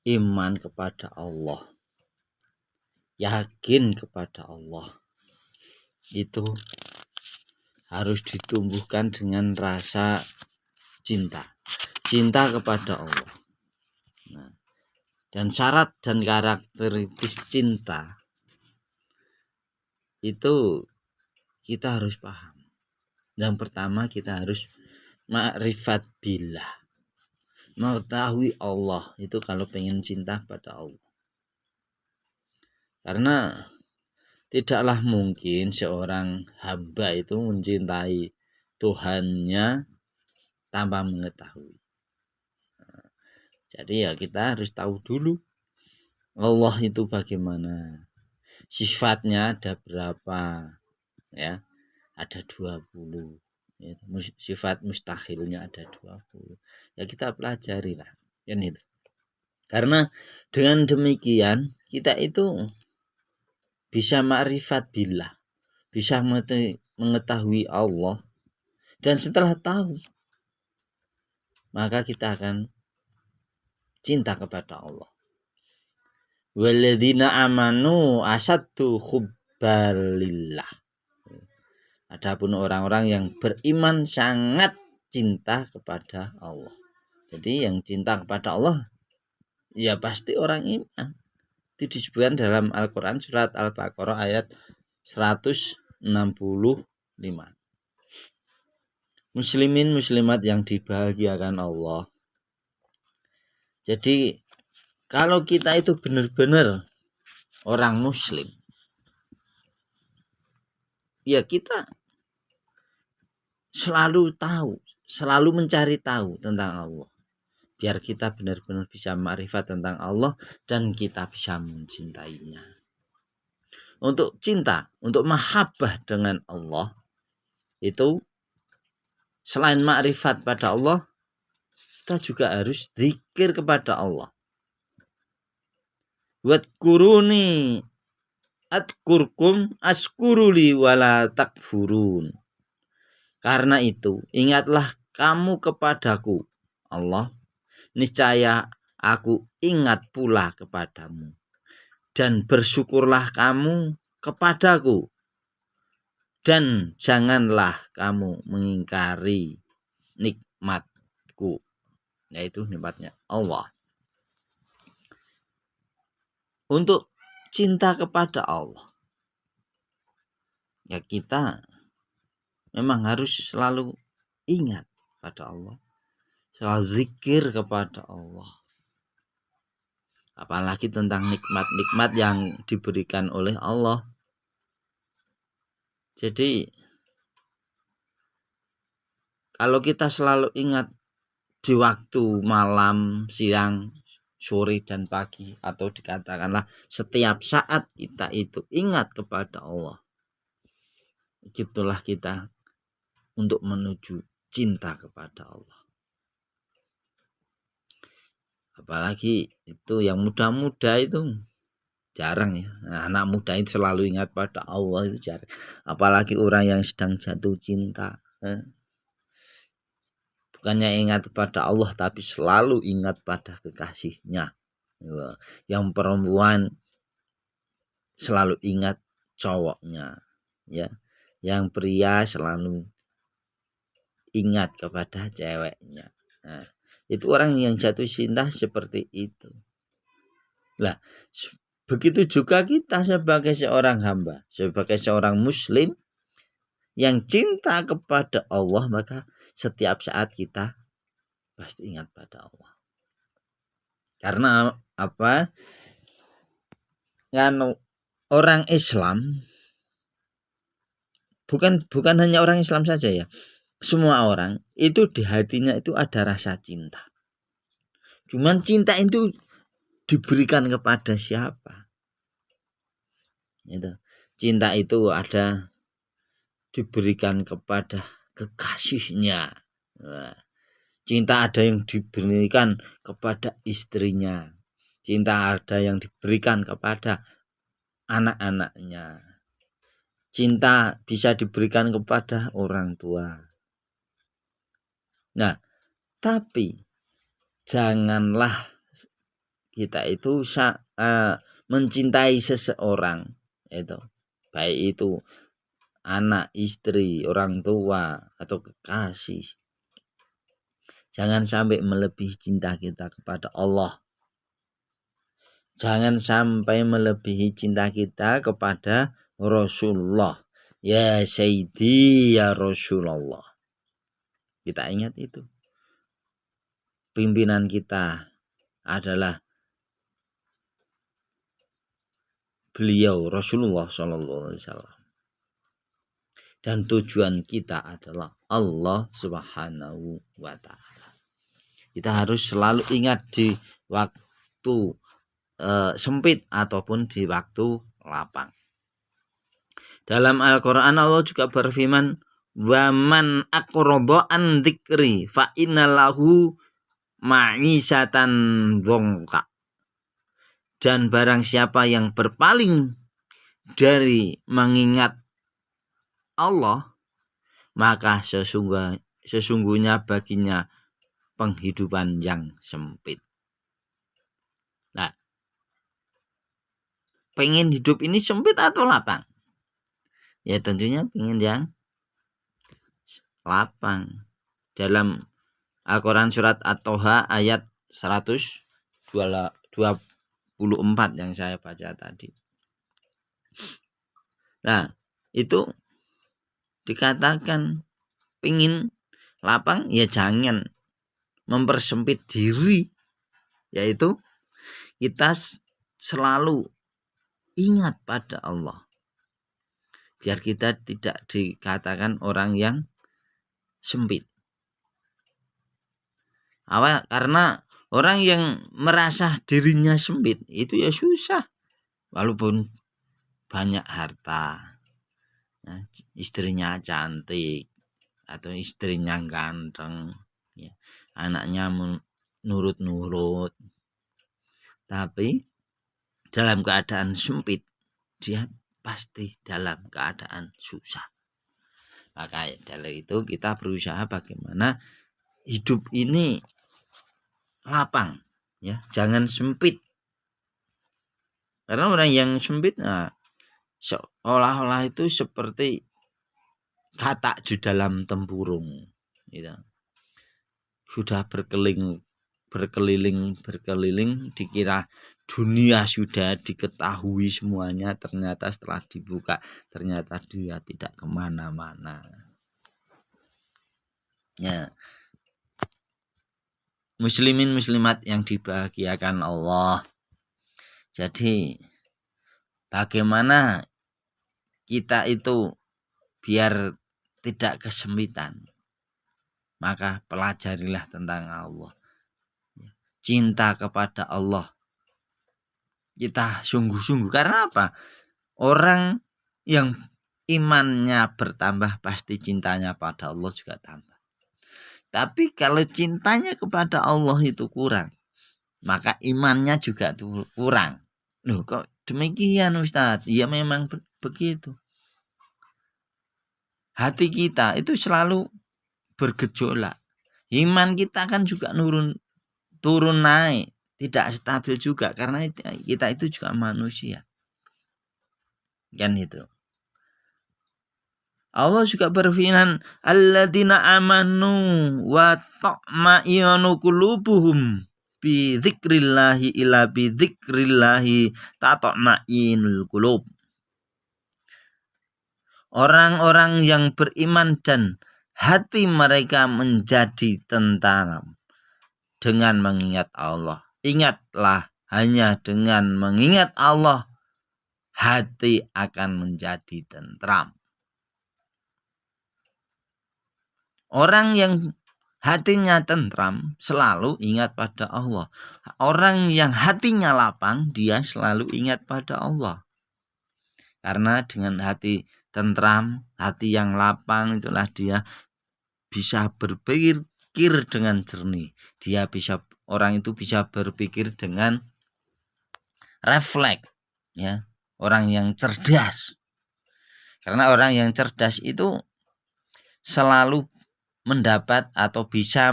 iman kepada Allah, yakin kepada Allah, itu harus ditumbuhkan dengan rasa cinta kepada Allah. Nah, dan syarat dan karakteristik cinta itu kita harus paham. Yang pertama, kita harus ma'rifat billah, mengetahui Allah. Itu kalau pengen cinta pada Allah. Karena tidaklah mungkin seorang hamba itu mencintai Tuhannya tanpa mengetahui. Jadi ya kita harus tahu dulu Allah itu bagaimana. Sifatnya ada berapa? Ya, ada 20. Ya, sifat mustahilnya ada 20. Ya kita pelajari lah. Kan itu. Karena dengan demikian kita itu bisa ma'rifat billah, bisa mengetahui Allah, dan setelah tahu maka kita akan cinta kepada Allah. Walladzina amanu asaddu hubbalillah. Adapun orang-orang yang beriman sangat cinta kepada Allah. Jadi yang cinta kepada Allah ya pasti orang iman. Itu disebutkan dalam Al-Quran surat Al-Baqarah ayat 165. Muslimin muslimat yang dibahagiakan Allah. Jadi kalau kita itu benar-benar orang muslim, ya kita selalu tahu, selalu mencari tahu tentang Allah. Biar kita benar-benar bisa ma'rifat tentang Allah dan kita bisa mencintainya. Untuk cinta, untuk mahabbah dengan Allah, itu selain ma'rifat pada Allah, kita juga harus zikir kepada Allah. Wadkuruni atkurkum askuruli wala takfurun. Karena itu, ingatlah kamu kepadaku, Allah, niscaya aku ingat pula kepadamu. Dan bersyukurlah kamu kepadaku. Dan janganlah kamu mengingkari nikmatku. Yaitu nikmatnya Allah. Untuk cinta kepada Allah, ya kita memang harus selalu ingat pada Allah, selalu zikir kepada Allah. Apalagi tentang nikmat-nikmat yang diberikan oleh Allah. Jadi kalau kita selalu ingat di waktu malam, siang, sore dan pagi, atau dikatakanlah setiap saat kita itu ingat kepada Allah, itulah kita untuk menuju cinta kepada Allah. Apalagi itu yang muda-muda itu jarang ya. Nah, anak muda itu selalu ingat pada Allah itu jarang. Apalagi orang yang sedang jatuh cinta, bukannya ingat kepada Allah tapi selalu ingat pada kekasihnya. Yang perempuan selalu ingat cowoknya, ya. Yang pria selalu ingat kepada ceweknya. Nah, itu orang yang jatuh cinta seperti itu. Lah, begitu juga kita sebagai seorang hamba, sebagai seorang muslim yang cinta kepada Allah, maka setiap saat kita pasti ingat pada Allah. Karena apa? Kan orang Islam bukan hanya orang Islam saja ya. Semua orang itu di hatinya itu ada rasa cinta. Cuman cinta itu diberikan kepada siapa? Itu. Cinta itu ada diberikan kepada kekasihnya. Cinta ada yang diberikan kepada istrinya. Cinta ada yang diberikan kepada anak-anaknya. Cinta bisa diberikan kepada orang tua. Nah, tapi janganlah kita itu mencintai seseorang, itu baik itu anak, istri, orang tua, atau kekasih, jangan sampai melebihi cinta kita kepada Allah. Jangan sampai melebihi cinta kita kepada Rasulullah. Ya Sayyidi ya Rasulullah. Kita ingat itu. Pimpinan kita adalah beliau Rasulullah SAW. Dan tujuan kita adalah Allah Subhanahu wa Ta'ala. Kita harus selalu ingat di waktu sempit ataupun di waktu lapang. Dalam Al-Quran Allah juga berfirman, "Waman aqrada an dzikri fa innalahu ma'isatan dzonka." Dan barang siapa yang berpaling dari mengingat Allah, maka sesungguhnya baginya penghidupan yang sempit. Nah, pengen hidup ini sempit atau lapang? Ya tentunya pengen yang lapang. Dalam Al-Quran surat At-Toha ayat 124 yang saya baca tadi. Nah, itu dikatakan pengen lapang, ya jangan mempersempit diri, yaitu kita selalu ingat pada Allah, biar kita tidak dikatakan orang yang sempit. Karena orang yang merasa dirinya sempit itu ya susah, walaupun banyak harta, istrinya cantik atau istrinya ganteng, ya, anaknya nurut-nurut, tapi dalam keadaan sempit dia pasti dalam keadaan susah. Maka dari itu kita berusaha bagaimana hidup ini lapang, ya, jangan sempit. Karena orang yang sempit, seolah-olah itu seperti katak di dalam tempurung, gitu. Sudah berkeliling, dikira dunia sudah diketahui semuanya, ternyata setelah dibuka ternyata dia tidak kemana-mana. Ya, muslimin muslimat yang dibahagiakan Allah. Jadi bagaimana kita itu biar tidak kesempitan? Maka pelajarilah tentang Allah. Cinta kepada Allah kita sungguh-sungguh. Karena apa? Orang yang imannya bertambah pasti cintanya pada Allah juga tambah. Tapi kalau cintanya kepada Allah itu kurang, maka imannya juga kurang. Loh, kok demikian Ustadz? Ya memang begitu. Hati kita itu selalu bergejolak. Iman kita kan juga turun naik, tidak stabil juga, karena kita itu juga manusia. Kan itu. Allah juga berfirman, alladzina amanu wa ta'ma'inu qulubuhum bi dzikrillahi ila bi dzikrillahi tatma'inul qulub. Orang-orang yang beriman dan hati mereka menjadi tentram dengan mengingat Allah. Ingatlah, hanya dengan mengingat Allah hati akan menjadi tentram. Orang yang hatinya tentram selalu ingat pada Allah. Orang yang hatinya lapang dia selalu ingat pada Allah. Karena dengan hati tentram, hati yang lapang, itulah dia bisa berpikir dengan jernih. Orang itu bisa berpikir dengan refleks, ya. Orang yang cerdas. Karena orang yang cerdas itu selalu mendapat atau bisa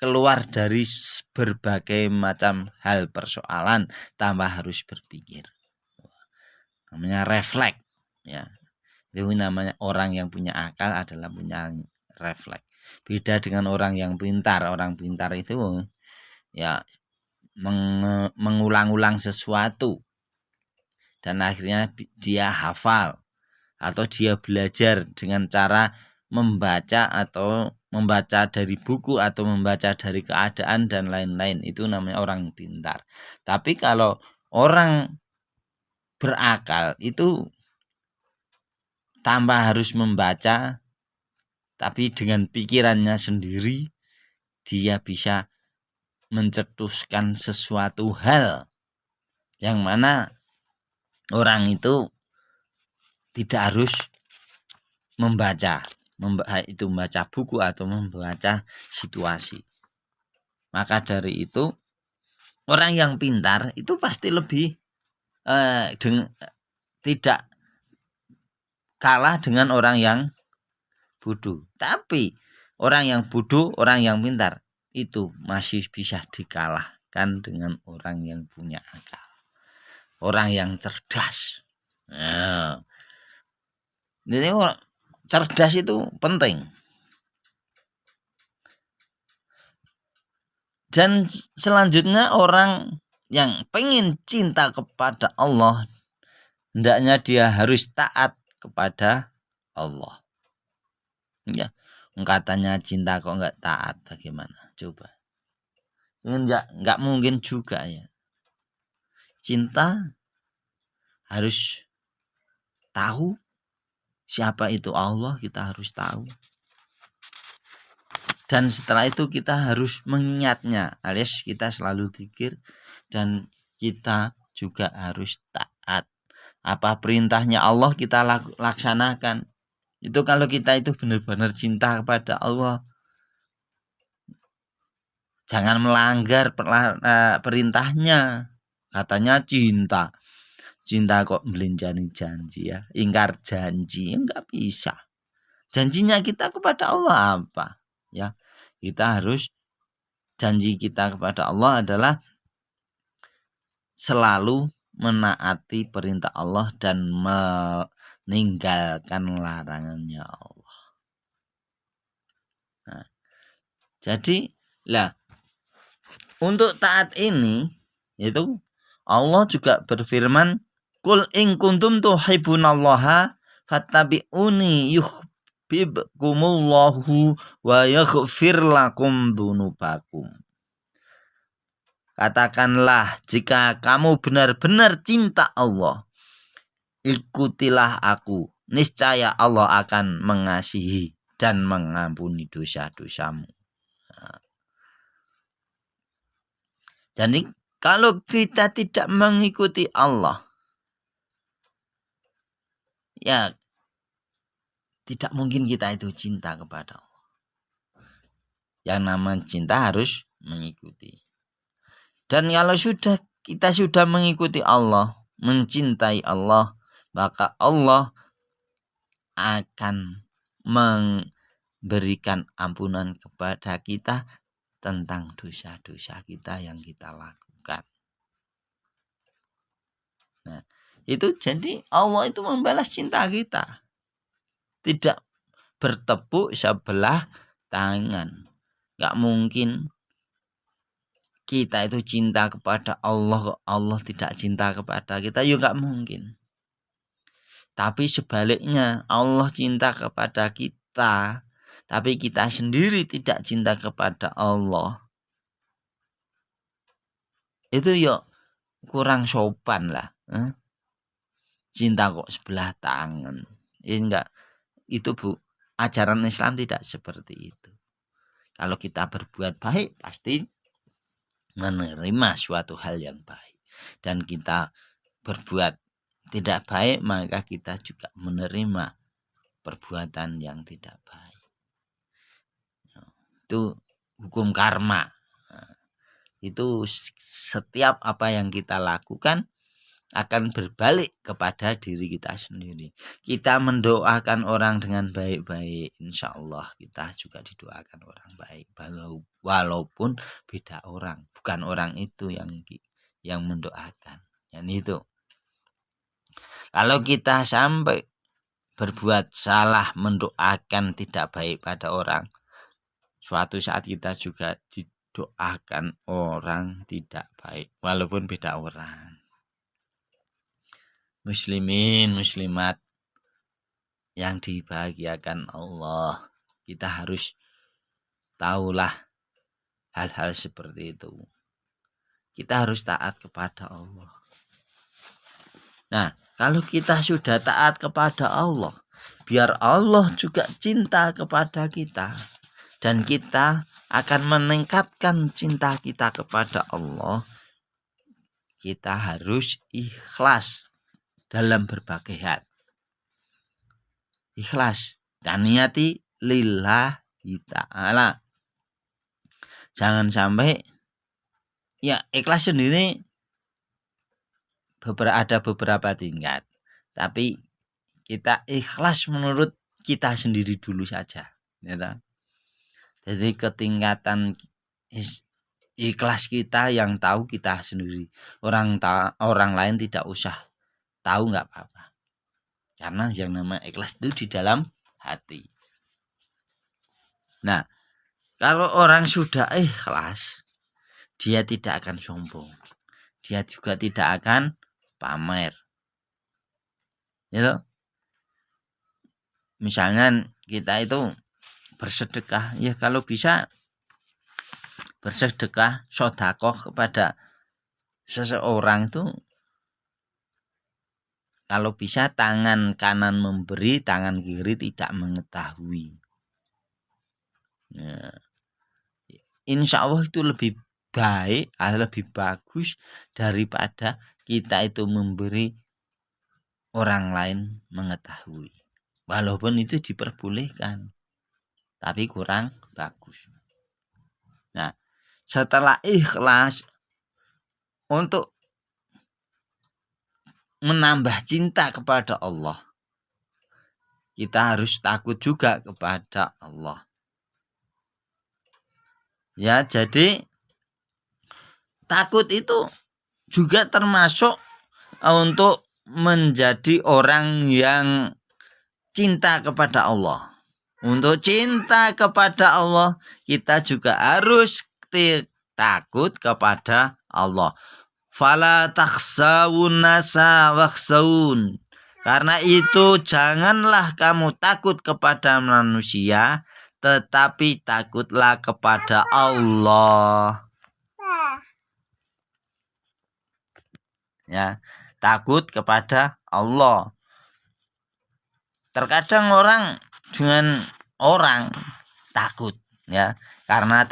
keluar dari berbagai macam hal persoalan tanpa harus berpikir. Namanya refleks, ya. Itu namanya orang yang punya akal adalah punya refleks. Beda dengan orang yang pintar. Orang pintar itu ya mengulang-ulang sesuatu dan akhirnya dia hafal atau dia belajar dengan cara membaca atau membaca dari buku atau membaca dari keadaan dan lain-lain. Itu namanya orang pintar. Tapi kalau orang berakal itu tanpa harus membaca, tapi dengan pikirannya sendiri dia bisa mencetuskan sesuatu hal yang mana orang itu tidak harus membaca buku atau membaca situasi. Maka dari itu orang yang pintar itu pasti lebih tidak kalah dengan orang yang bodoh. Tapi orang yang bodoh, orang yang pintar itu masih bisa dikalahkan dengan orang yang punya akal, orang yang cerdas. Nah, jadi cerdas itu penting. Dan selanjutnya orang yang pengen cinta kepada Allah, hendaknya dia harus taat kepada Allah. Ya, katanya cinta kok nggak taat, bagaimana? Coba. Nggak mungkin juga ya. Cinta harus tahu siapa itu Allah, kita harus tahu. Dan setelah itu kita harus mengingatnya, alias kita selalu zikir dan kita juga harus taat. Apa perintahnya Allah kita laksanakan. Itu kalau kita itu benar-benar cinta kepada Allah. Jangan melanggar perintahnya. Katanya cinta. Cinta kok melinjani janji ya. Ingkar janji enggak bisa. Janjinya kita kepada Allah apa? Ya. Kita harus janji kita kepada Allah adalah selalu menaati perintah Allah dan meninggalkan larangannya Allah. Nah, jadi untuk taat ini itu Allah juga berfirman, "Qul in kuntum tuhibbunallaha fattabi'uni yuhibbukumullahu wa yaghfir lakum dzunubakum." Katakanlah, jika kamu benar-benar cinta Allah, ikutilah aku. Niscaya Allah akan mengasihi dan mengampuni dosa-dosamu. Jadi kalau kita tidak mengikuti Allah, ya tidak mungkin kita itu cinta kepada Allah. Yang namanya cinta harus mengikuti. Dan kalau kita sudah mengikuti Allah, mencintai Allah, maka Allah akan memberikan ampunan kepada kita tentang dosa-dosa kita yang kita lakukan. Nah, itu jadi Allah itu membalas cinta kita. Tidak bertepuk sebelah tangan. Gak mungkin kita itu cinta kepada Allah, Allah tidak cinta kepada kita, ya gak mungkin. Tapi sebaliknya, Allah cinta kepada kita, tapi kita sendiri tidak cinta kepada Allah. Itu ya kurang sopan lah. Cinta kok sebelah tangan. Enggak, itu ajaran Islam tidak seperti itu. Kalau kita berbuat baik, pasti menerima suatu hal yang baik. Dan kita berbuat tidak baik, maka kita juga menerima perbuatan yang tidak baik. Itu hukum karma. Itu setiap apa yang kita lakukan akan berbalik kepada diri kita sendiri. Kita mendoakan orang dengan baik-baik, insya Allah kita juga didoakan orang baik, walaupun beda orang, bukan orang itu yang mendoakan. Yang itu. Kalau kita sampai berbuat salah, mendoakan tidak baik pada orang, suatu saat kita juga didoakan orang tidak baik, walaupun beda orang. Muslimin, muslimat yang dibahagiakan Allah, kita harus tahulah hal-hal seperti itu. Kita harus taat kepada Allah. Nah, kalau kita sudah taat kepada Allah, biar Allah juga cinta kepada kita, dan kita akan meningkatkan cinta kita kepada Allah. Kita harus ikhlas dalam berbagai hal. Ikhlas dan niati lillahi ta'ala. Jangan sampai ya, ikhlas sendiri ada beberapa tingkat, tapi kita ikhlas menurut kita sendiri dulu saja, ya. Jadi ketingkatan ikhlas kita yang tahu kita sendiri. Orang lain tidak usah tahu, nggak apa-apa. Karena yang namanya ikhlas itu di dalam hati. Nah, kalau orang sudah ikhlas, dia tidak akan sombong. Dia juga tidak akan pamer. Ya, misalnya kita itu bersedekah, ya kalau bisa bersedekah, sedekah kepada seseorang itu, kalau bisa tangan kanan memberi, tangan kiri tidak mengetahui. Nah, insya Allah itu lebih baik, lebih bagus daripada kita itu memberi orang lain mengetahui. Walaupun itu diperbolehkan, tapi kurang bagus. Nah, setelah ikhlas, untuk menambah cinta kepada Allah, kita harus takut juga kepada Allah. Ya, jadi takut itu juga termasuk untuk menjadi orang yang cinta kepada Allah. Untuk cinta kepada Allah, kita juga harus takut kepada Allah. Fala takhsawun nasa wakhsawun. Karena itu janganlah kamu takut kepada manusia, tetapi takutlah kepada Allah. Ya, takut kepada Allah. Terkadang orang dengan orang takut, ya, karena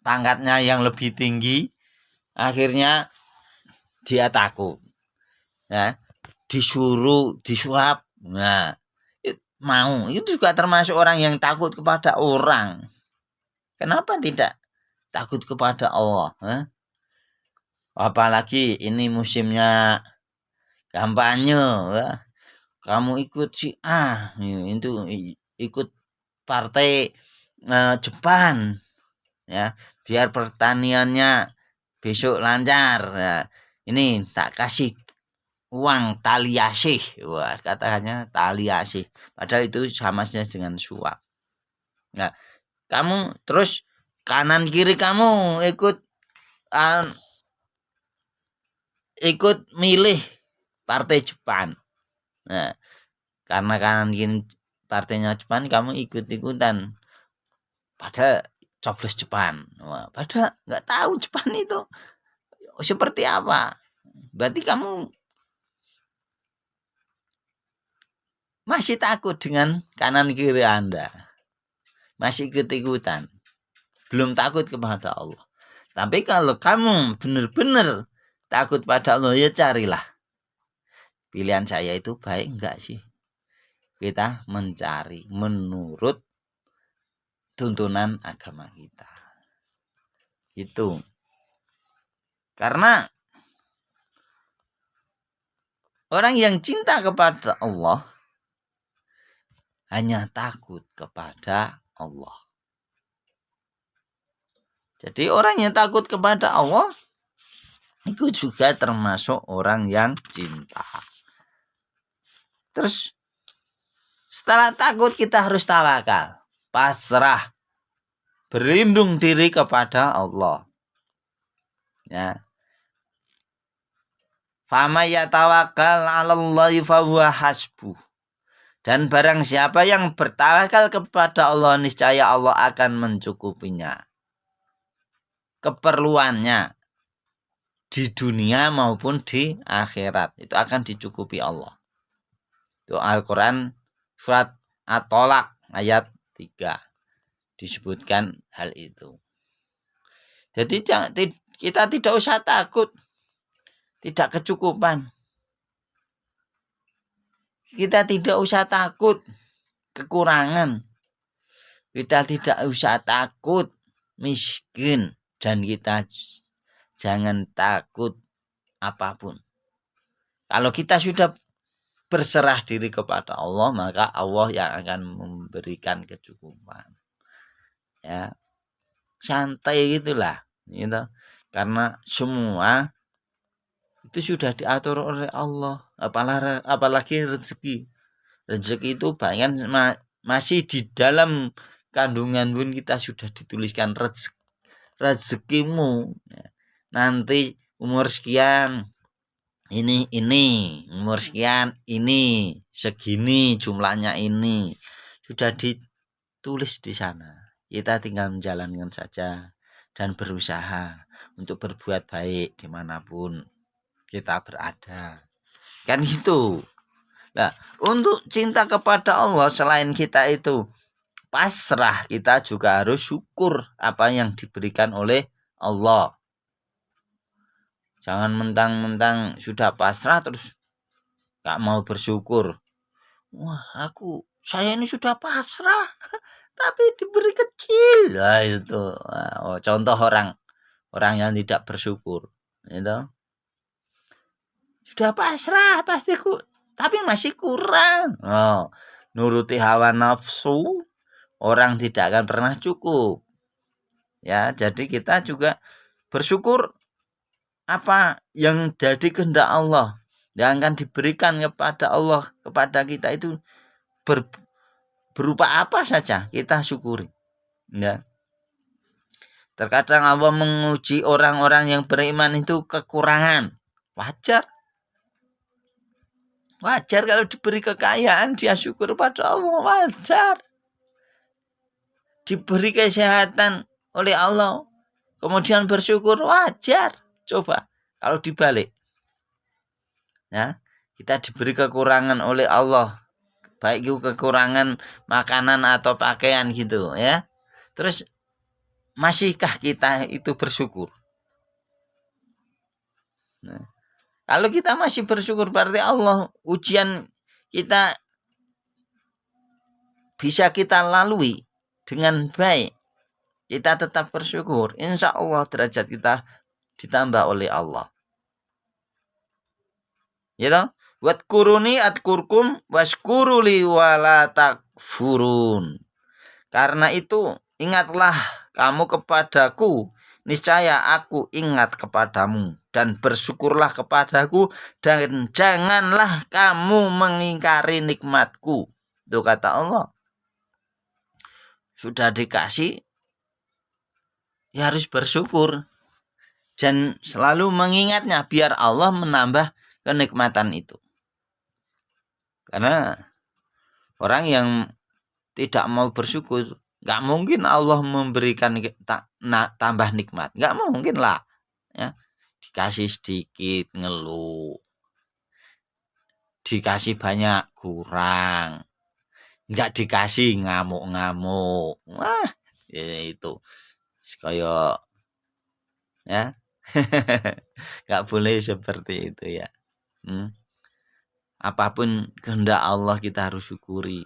pangkatnya yang lebih tinggi, akhirnya dia takut, ya, disuap, nah, mau. Itu juga termasuk orang yang takut kepada orang. Kenapa tidak takut kepada Allah? Apalagi ini musimnya kampanye, ya. Kamu ikut si A, itu ikut partai Jepang, ya, biar pertaniannya besok lancar. Ya. Ini tak kasih uang tali asih, wah, katanya tali asih, padahal itu sama saja dengan suap. Nah, kamu terus kanan kiri kamu ikut milih partai Jepang. Nah, karena kanan kiri partainya Jepang, kamu ikut-ikutan, padahal coblos Jepang. Wah, padahal nggak tahu Jepang itu seperti apa. Berarti kamu masih takut dengan kanan kiri Anda, masih ikut-ikutan, belum takut kepada Allah. Tapi kalau kamu benar-benar takut pada Allah, ya carilah pilihan saya itu baik enggak sih. Kita mencari menurut tuntunan agama kita. Itu. Karena Orang yang cinta kepada Allah hanya takut kepada Allah. Jadi orang yang takut kepada Allah itu juga termasuk orang yang cinta. Terus setelah takut kita harus tawakal, pasrah, berlindung diri kepada Allah. Ya. Fama yatawakkal 'alallahi fahuwa hasbuh. Dan barang siapa yang bertawakal kepada Allah, niscaya Allah akan mencukupinya keperluannya di dunia maupun di akhirat. Itu akan dicukupi Allah. Itu Al-Quran surat At-Tolak ayat 3 disebutkan hal itu. Jadi kita tidak usah takut tidak kecukupan. Kita tidak usah takut kekurangan. Kita tidak usah takut miskin. Dan kita jangan takut apapun. Kalau kita sudah berserah diri kepada Allah, maka Allah yang akan memberikan kecukupan. Ya, santai gitulah, gitu. Karena semua itu sudah diatur oleh Allah. Apalagi rezeki. Rezeki itu bahkan masih di dalam kandungan pun kita sudah dituliskan rezekimu. Nanti umur sekian ini umur sekian ini segini jumlahnya ini sudah ditulis di sana. Kita tinggal menjalankan saja dan berusaha untuk berbuat baik dimanapun kita berada. Kan gitu. Nah, untuk cinta kepada Allah selain kita itu pasrah, kita juga harus syukur apa yang diberikan oleh Allah. Jangan mentang-mentang sudah pasrah terus gak mau bersyukur. Wah, saya ini sudah pasrah tapi diberi kecil. Nah, itu. Contoh orang yang tidak bersyukur, gitu. Sudah pasrah pastiku, tapi masih kurang. Nuruti hawa nafsu, orang tidak akan pernah cukup. Ya, jadi kita juga bersyukur apa yang jadi kehendak Allah yang akan diberikan kepada Allah kepada kita itu berupa apa saja kita syukuri. Ya. Terkadang Allah menguji orang-orang yang beriman itu kekurangan. Wajar kalau diberi kekayaan dia syukur pada Allah, wajar. Diberi kesehatan oleh Allah kemudian bersyukur, wajar. Coba kalau dibalik. Ya, kita diberi kekurangan oleh Allah, baik itu kekurangan makanan atau pakaian gitu ya. Terus masihkah kita itu bersyukur? Nah, kalau kita masih bersyukur berarti Allah ujian kita bisa kita lalui dengan baik. Kita tetap bersyukur. Insya Allah derajat kita ditambah oleh Allah. Gitu? Wadkuruni adkurkum waskuruli wala takfurun. Karena itu ingatlah kamu kepadaku, niscaya aku ingat kepadamu, dan bersyukurlah kepadaku, dan janganlah kamu mengingkari nikmatku. Itu kata Allah. Sudah dikasih, ya harus bersyukur. Dan selalu mengingatnya biar Allah menambah kenikmatan itu. Karena orang yang tidak mau bersyukur, gak mungkin Allah memberikan tambah nikmat. Gak mungkin lah. Ya. Dikasih sedikit ngeluh, dikasih banyak kurang, gak dikasih ngamuk-ngamuk. Wah, ya itu kayak ya. Gak boleh seperti itu ya. Apapun kehendak Allah kita harus syukuri.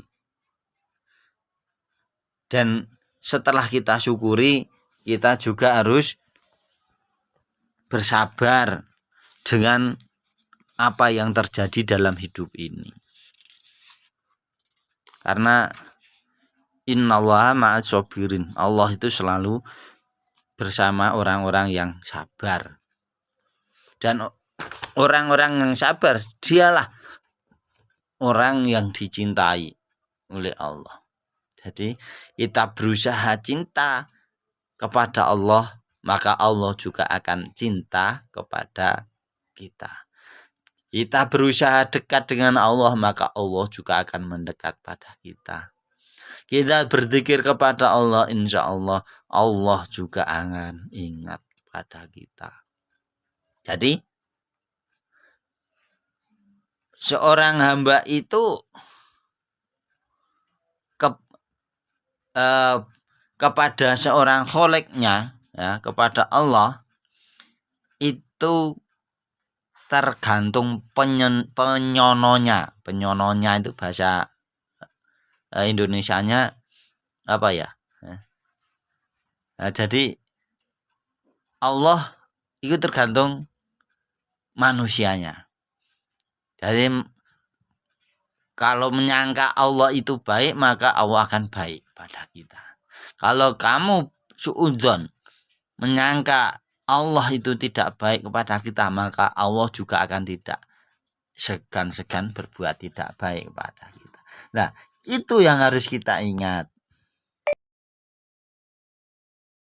Dan setelah kita syukuri, kita juga harus bersabar dengan apa yang terjadi dalam hidup ini. Karena innallaha ma'as sabirin. Allah itu selalu bersama orang-orang yang sabar. Dan orang-orang yang sabar dialah orang yang dicintai oleh Allah. Jadi kita berusaha cinta kepada Allah, maka Allah juga akan cinta kepada kita. Kita berusaha dekat dengan Allah, maka Allah juga akan mendekat pada kita. Kita berzikir kepada Allah, insya Allah Allah juga akan ingat pada kita. Jadi seorang hamba itu kepada seorang kholiknya, ya, kepada Allah itu tergantung penyononya. Penyononya itu bahasa Indonesianya apa ya? Nah, jadi Allah itu tergantung manusianya. Jadi kalau menyangka Allah itu baik, maka Allah akan baik pada kita. Kalau kamu suudzon menyangka Allah itu tidak baik kepada kita, maka Allah juga akan tidak segan-segan berbuat tidak baik kepada kita. Nah, itu yang harus kita ingat.